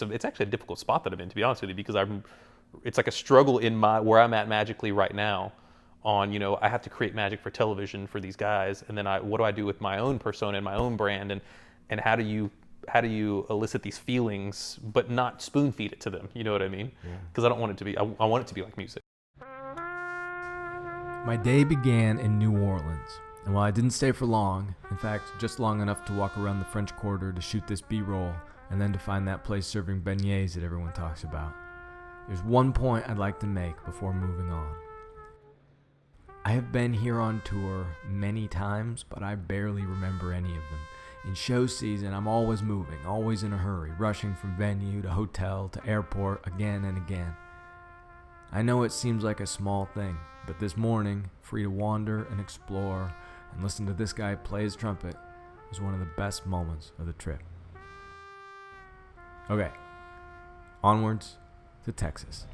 it's actually a difficult spot that I'm in, to be honest with you, because it's like a struggle in where I'm at magically right now. On, I have to create magic for television for these guys, and then what do I do with my own persona and my own brand, and how do you elicit these feelings but not spoon feed it to them? You know what I mean? Because I don't want it to be. I want it to be like music. My day began in New Orleans, and while I didn't stay for long, in fact, just long enough to walk around the French Quarter to shoot this B-roll, and then to find that place serving beignets that everyone talks about, there's one point I'd like to make before moving on. I have been here on tour many times, but I barely remember any of them. In show season, I'm always moving, always in a hurry, rushing from venue to hotel to airport again and again. I know it seems like a small thing, but this morning, free to wander and explore and listen to this guy play his trumpet was one of the best moments of the trip. Okay, onwards to Texas.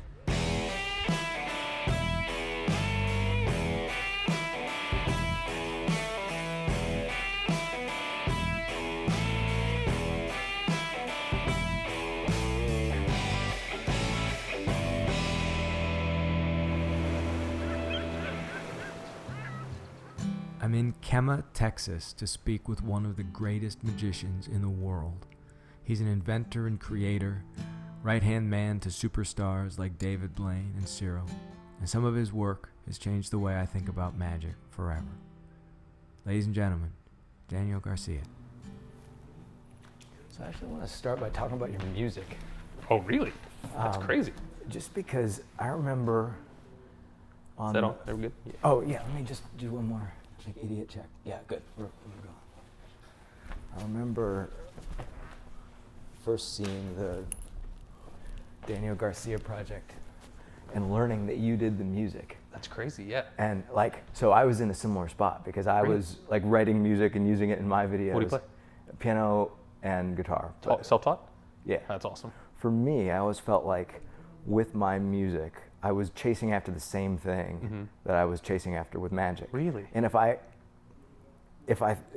I'm in Kemah, Texas, to speak with one of the greatest magicians in the world. He's an inventor and creator, right-hand man to superstars like David Blaine and Cyril, and some of his work has changed the way I think about magic forever. Ladies and gentlemen, Daniel Garcia. So I actually want to start by talking about your music. Oh, really? That's crazy. Just because I remember on... Is that on? Are we good? Yeah. Oh, yeah, let me just do one more. Like idiot check. Yeah, good. We're going. I remember first seeing the Daniel Garcia project and learning that you did the music. That's crazy, yeah. And so I was in a similar spot because I was like writing music and using it in my videos. What do you play? Piano and guitar. Self-taught? Yeah. That's awesome. For me, I always felt like with my music, I was chasing after the same thing that I was chasing after with magic. Really? And if I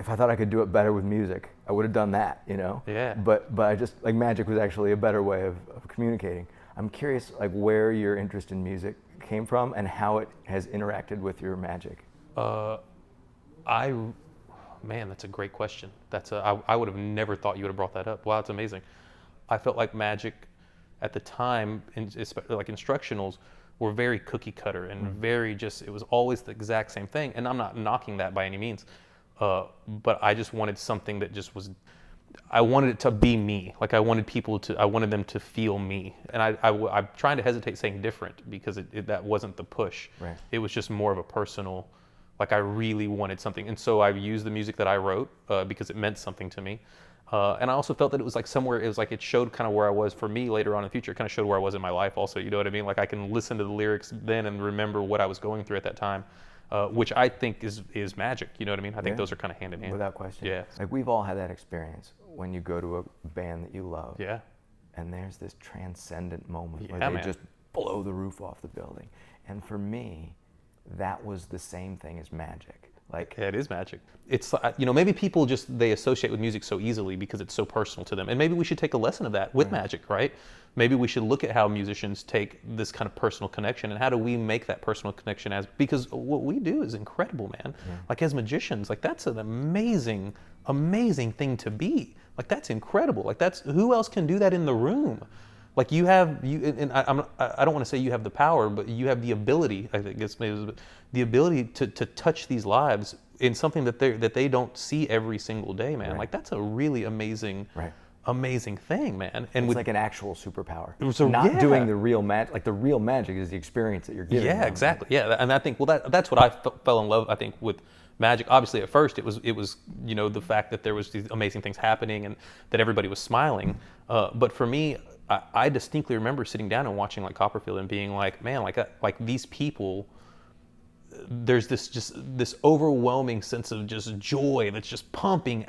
thought I could do it better with music, I would have done that, Yeah. But I just, like, magic was actually a better way of communicating. I'm curious, like, where your interest in music came from and how it has interacted with your magic. Man, that's a great question. I would have never thought you would have brought that up. Wow, that's amazing. I felt like magic at the time, like instructionals, were very cookie cutter and very just, it was always the exact same thing. And I'm not knocking that by any means, but I just wanted something that just was, I wanted it to be me. Like I wanted them to feel me. And I'm trying to hesitate saying different because that wasn't the push. Right. It was just more of a personal, like I really wanted something. And so I used the music that I wrote because it meant something to me. And I also felt that it was like somewhere, it was like it showed kind of where I was for me later on in the future. It kind of showed where I was in my life also, you know what I mean? Like I can listen to the lyrics then and remember what I was going through at that time, which I think is magic, you know what I mean? I think those are kind of hand in hand. Without question. Yeah. Like we've all had that experience when you go to a band that you love. Yeah. And there's this transcendent moment Yeah, where they man. just blow the roof off the building. And for me, that was the same thing as magic. Like, yeah, it is magic. It's, maybe people they associate with music so easily because it's so personal to them. And maybe we should take a lesson of that with magic, right? Maybe we should look at how musicians take this kind of personal connection and how do we make that personal connection because what we do is incredible, man. Yeah. Like as magicians, like that's an amazing, amazing thing to be. Like that's incredible. Like who else can do that in the room? Like and I don't want to say you have the power, but you have the ability. I think it's maybe the ability to touch these lives in something that they don't see every single day, man. Right. Like that's a really amazing, amazing thing, man. And it's like an actual superpower. So, not doing the real magic. Like the real magic is the experience that you're giving. Yeah, exactly. Yeah, and I think that's what I fell in love. I think with magic. Obviously, at first it was the fact that there was these amazing things happening and that everybody was smiling. But for me, I distinctly remember sitting down and watching like Copperfield and being like, man, like these people, there's this overwhelming sense of just joy that's just pumping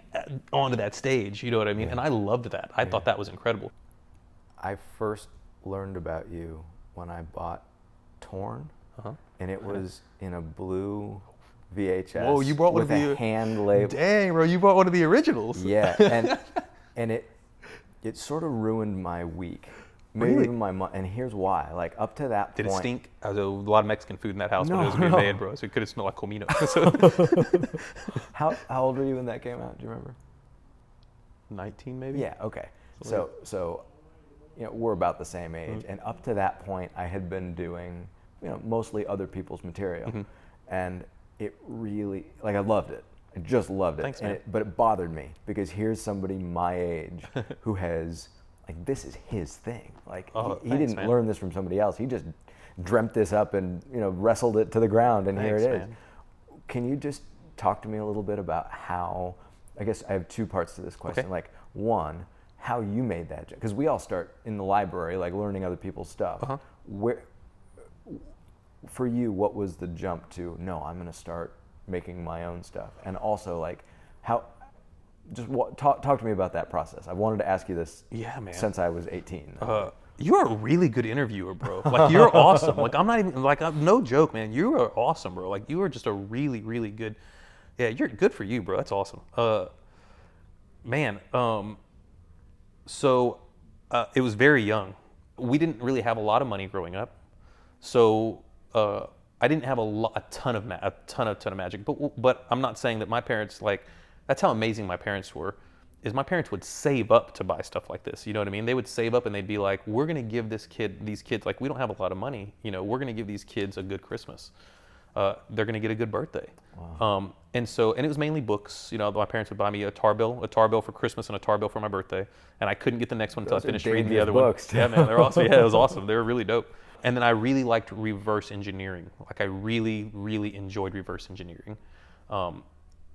onto that stage. You know what I mean? Yeah. And I loved that. I thought that was incredible. I first learned about you when I bought Torn, and it was in a blue VHS. Whoa, you brought one with of the hand label. Dang, bro, you brought one of the originals. Yeah, and it. It sort of ruined my week. Maybe Really? even my month. And here's why. Like up to that Did point. it stink? There was a lot of Mexican food in that house when it was No, being no. made, bro. So it could have smelled like comino. So, How old were you when that came out? Do you remember? 19 maybe? Yeah. Okay. So we're about the same age, Mm-hmm. and up to that point, I had been doing mostly other people's material, Mm-hmm. and it really I loved it. I just loved it. Thanks, and man. but it bothered me because here's somebody my age who has this is his thing. Like he Thanks, didn't man. learn this from somebody else. He just dreamt this up and wrestled it to the ground, and here Thanks, it is. man. Can you just talk to me a little bit about how? I guess I have two parts to this question. Okay. Like one, how you made that jump, because we all start in the library, like learning other people's stuff. Uh-huh. Where, for you, what was the jump to? No, I'm going to start making my own stuff, and also like how. Just talk to me about that process. I wanted to ask you this. Yeah, man. Since I was 18. You're a really good interviewer, bro. Like you're awesome. Like I'm not even I'm no joke, man. You are awesome, bro. Like you are just a really, really good. Yeah, you're good for you, bro. That's awesome. Man. So it was very young. We didn't really have a lot of money growing up, so I didn't have a ton of magic. But I'm not saying that my parents that's how amazing my parents were. Is my parents would save up to buy stuff like this. You know what I mean? They would save up and they'd be like, we're gonna give these kids, like we don't have a lot of money. We're gonna give these kids a good Christmas. They're gonna get a good birthday. Wow. And it was mainly books. My parents would buy me a tar bill for Christmas and a tar bill for my birthday. And I couldn't get the next one until I finished reading the other books, one. Yeah, man, they're awesome. Yeah, it was awesome. They were really dope. And then I really liked reverse engineering. Like I really, really enjoyed reverse engineering.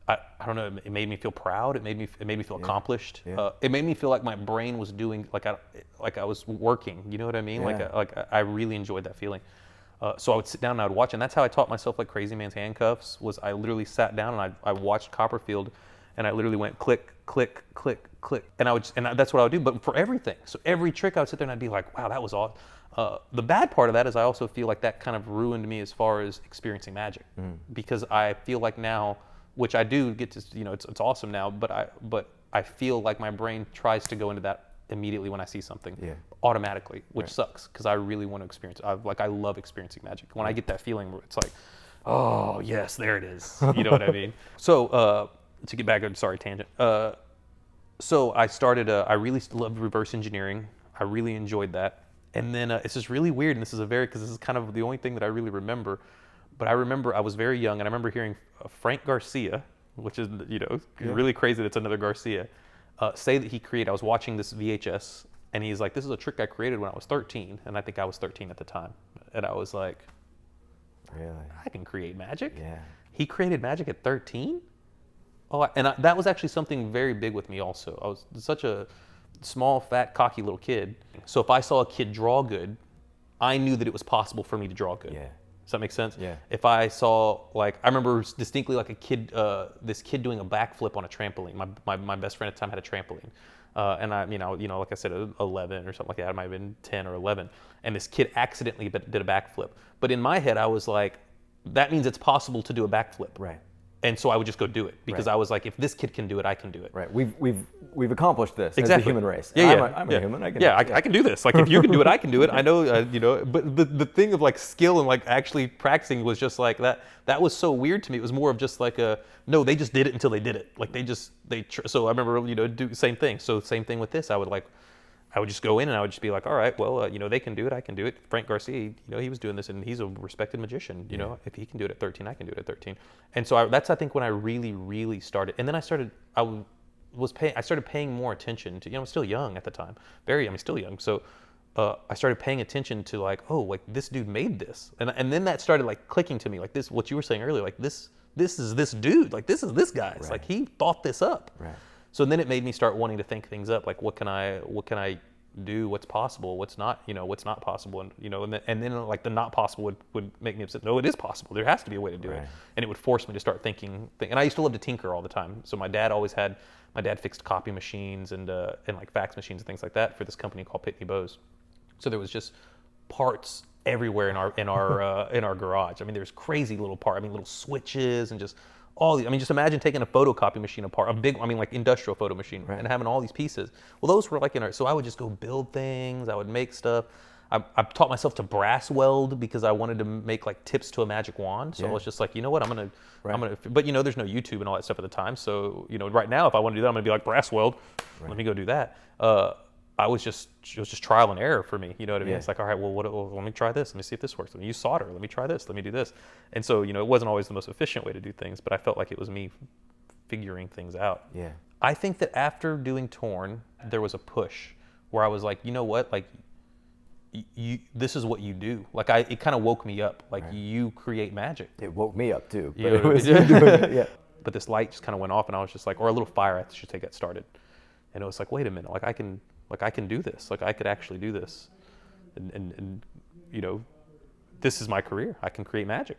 I don't know. It made me feel proud. It made me feel accomplished. Yeah. It made me feel like my brain was doing like I was working. You know what I mean? Yeah. I really enjoyed that feeling. So I would sit down and I would watch, and that's how I taught myself like Crazy Man's Handcuffs. Was I literally sat down and I watched Copperfield, and I literally went click, click, click, click, and that's what I would do. But for everything, so every trick I would sit there and I'd be like, wow, that was awesome. The bad part of that is I also feel like that kind of ruined me as far as experiencing magic, because I feel like now, which I do get to, it's awesome now, but I feel like my brain tries to go into that immediately when I see something, automatically, which sucks, because I really want to experience it. I love experiencing magic. When I get that feeling where it's like, oh yes, there it is. You know what I mean? So to get back, sorry, tangent. So I started. I really loved reverse engineering. I really enjoyed that. And then it's just really weird, and this is kind of the only thing that I really remember. But I remember I was very young, and I remember hearing Frank Garcia, which is really crazy that it's another Garcia, say that he created. I was watching this VHS, and he's like, "This is a trick I created when I was 13," and I think I was 13 at the time, and I was like, "Really? I can create magic." Yeah. He created magic at 13. That was actually something very big with me. Also, I was such a small, fat, cocky little kid. So if I saw a kid draw good, I knew that it was possible for me to draw good. Yeah. Does that make sense? Yeah. If I saw, I remember distinctly a kid, this kid doing a backflip on a trampoline. My best friend at the time had a trampoline. And I, like I said, 11 or something like that. I might have been 10 or 11. And this kid accidentally did a backflip. But in my head, I was like, that means it's possible to do a backflip. Right. And so I would just go do it, because Right. I was like, if this kid can do it, I can do it. Right. We've accomplished this Exactly. as the human race. Yeah, I'm a human. I can. I can do this. Like if you can do it, I can do it. I know, But the thing of skill and actually practicing was just like that. That was so weird to me. It was more of just no, they just did it until they did it. So I remember do the same thing. So same thing with this. I would just go in and I would just be like, all right, well, they can do it, I can do it. Frank Garcia, he was doing this, and he's a respected magician. If he can do it at 13, I can do it at 13. And so that's, I think, when I really, really started. And then I started paying more attention to, I'm still young at the time. Still young. So I started paying attention to this dude made this. And then that started clicking to me, this, what you were saying earlier, this is this dude, this is this guy. It's Right. he thought this up. Right. So then it made me start wanting to think things up, what can I do, what's possible, what's not, what's not possible, and then the not possible would make me upset. No, it is possible. There has to be a way to do it, Right. and it would force me to start thinking. And I used to love to tinker all the time. So my dad fixed copy machines and fax machines and things like that for this company called Pitney Bowes. So there was just parts everywhere in our garage. There's crazy little little switches and just I mean, just imagine taking a photocopy machine apart, a big, I mean, like industrial photo machine, Right. and having all these pieces. Well, those were like so I would just go build things. I would make stuff. I taught myself to brass weld because I wanted to make like tips to a magic wand. So I Yeah. was just like, you know what, I'm gonna, Right. but there's no YouTube and all that stuff at the time. So right now, if I want to do that, I'm gonna be like brass weld. Right. Let me go do that. It was just trial and error for me. You know what I mean? Yeah. It's like, all right, well, let me try this. Let me see if this works. Let me use solder. Let me try this. Let me do this. And so, it wasn't always the most efficient way to do things, but I felt like it was me figuring things out. Yeah. I think that after doing Torn, there was a push where I was like, you know what? Like, this is what you do. Like, it kind of woke me up. Like, you create magic. It woke me up too. But You know it what I was mean? you doing it, yeah. But this light just kind of went off, and I was just like, or a little fire, I should say, got started. And it was like, wait a minute, I can do this. Like, I could actually do this. And this is my career. I can create magic.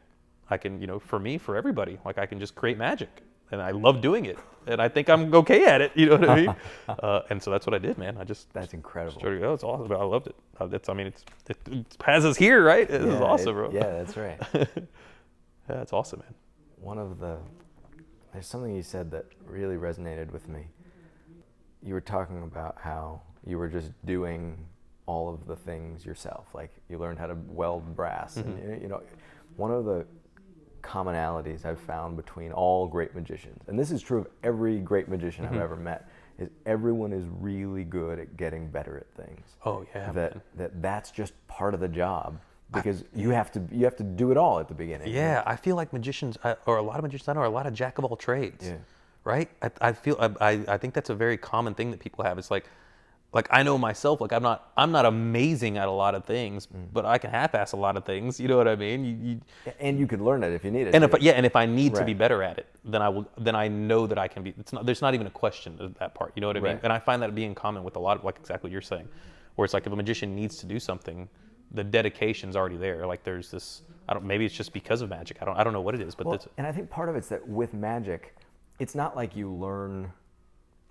I can, for everybody, like, I can just create magic. And I love doing it. And I think I'm okay at it, you know what I mean? And so that's what I did, man. That's incredible. Started, it's awesome. I loved it. It has us here, right? This is awesome, bro. Yeah, that's right. Yeah, it's awesome, man. There's something you said that really resonated with me. You were talking about how you were just doing all of the things yourself. Like, you learned how to weld brass. Mm-hmm. And, one of the commonalities I've found between all great magicians, and this is true of every great magician I've ever met, is everyone is really good at getting better at things. Oh, yeah, man. That's just part of the job, because you have to do it all at the beginning. Yeah, I feel like magicians, or a lot of magicians I know, are a lot of jack of all trades. Yeah. Right? I think that's a very common thing that people have. It's like I know myself, like I'm not amazing at a lot of things, but I can half-ass a lot of things. You know what I mean? And you could learn it if you need it. And if I need to be Right. better at it, then I will. Then I know that I can be. There's not even a question of that part. You know what I mean? Right. And I find that being common with a lot of, like, exactly what you're saying, where it's like if a magician needs to do something, the dedication's already there. Like, there's this. Maybe it's just because of magic. I don't know what it is, but And I think part of it's that with magic, it's not like you learn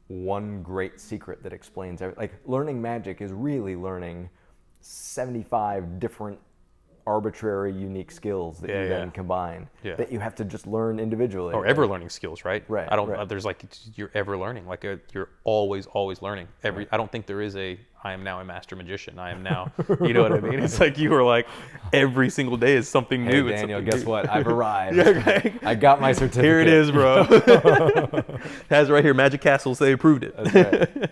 one great secret that explains everything. Like, learning magic is really learning 75 different arbitrary, unique skills that you then combine that you have to just learn individually. or ever learning skills, right? Right, I don't. right. There's like you're ever learning. Like you're always learning. I don't think there is I am now a master magician. I am now. You know what I mean? It's like you are like every single day is something Hey, new. Daniel, it's guess new. what? I've arrived. Okay. I got my certificate. Here it is, bro. It has right here. Magic Castles. They approved it. That's right.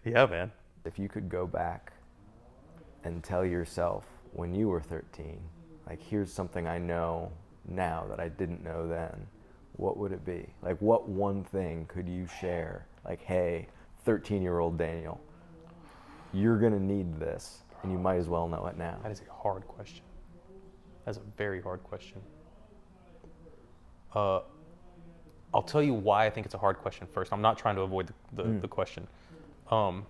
Yeah, man. If you could go back and tell yourself when you were 13, like, here's something I know now that I didn't know then, what would it be? Like, what one thing could you share? Like, hey, 13-year-old Daniel, you're going to need this, and you might as well know it now. That is a hard question. That's a very hard question. I'll tell you why I think it's a hard question first. I'm not trying to avoid the question. Man,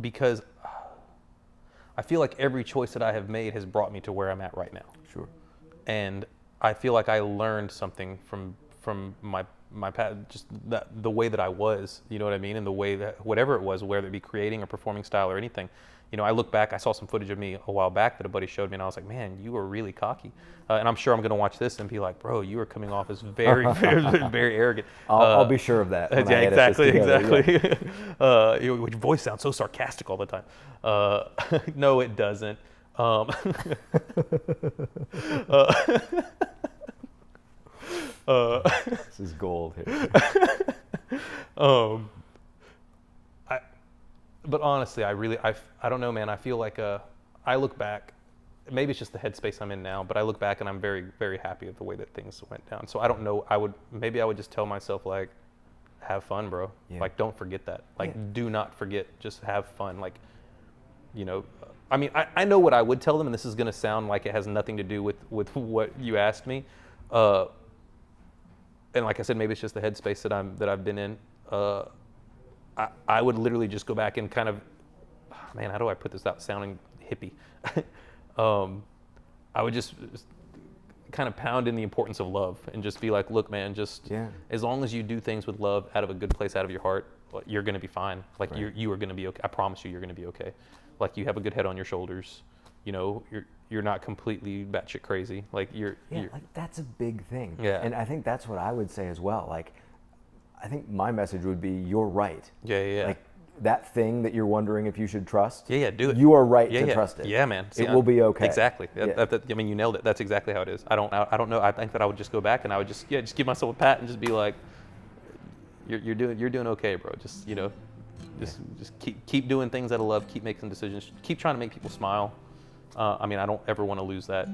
because I feel like every choice that I have made has brought me to where I'm at right now. Sure. And I feel like I learned something from my past, just the way that I was, you know what I mean? And the way that, whatever it was, whether it be creating or performing style or anything, I look back, I saw some footage of me a while back that a buddy showed me, and I was like, man, you were really cocky. And I'm sure I'm going to watch this and be like, bro, you are coming off as very, very arrogant. I'll be sure of that. When I edit this together, Exactly. Yeah. Your voice sounds so sarcastic all the time. No, it doesn't. This is gold here. But honestly, I don't know, man. I feel like I look back, maybe it's just the headspace I'm in now, but I look back and I'm very, very happy with the way that things went down. So I don't know, I would just tell myself, like, have fun, bro. Yeah. Like, don't forget that. Like, Yeah. do not forget, just have fun. Like, I mean, I know what I would tell them, and this is going to sound like it has nothing to do with what you asked me. And like I said, maybe it's just the headspace that I've been in. I would literally just go back and kind of, man, how do I put this without sounding hippie? I would just kind of pound in the importance of love and just be like, look, man, just as long as you do things with love, out of a good place, out of your heart, you're going to be fine. Like, you are going to be okay. I promise you're going to be okay. Like, you have a good head on your shoulders. you know, you're not completely batshit crazy. Like you're like that's a big thing. Yeah. And I think that's what I would say as well. Like, I think my message would be, you're right. Yeah. Like that thing that you're wondering if you should trust. Yeah, do it. You are right to trust it. Yeah, man. See, it will be okay. Exactly. Yeah. I mean, you nailed it. That's exactly how it is. I don't know. I think that I would just go back and I would just give myself a pat and just be like, you're doing okay, bro. Just, you know, just keep doing things that I love. Keep making decisions. Keep trying to make people smile. I mean, I don't ever want to lose that.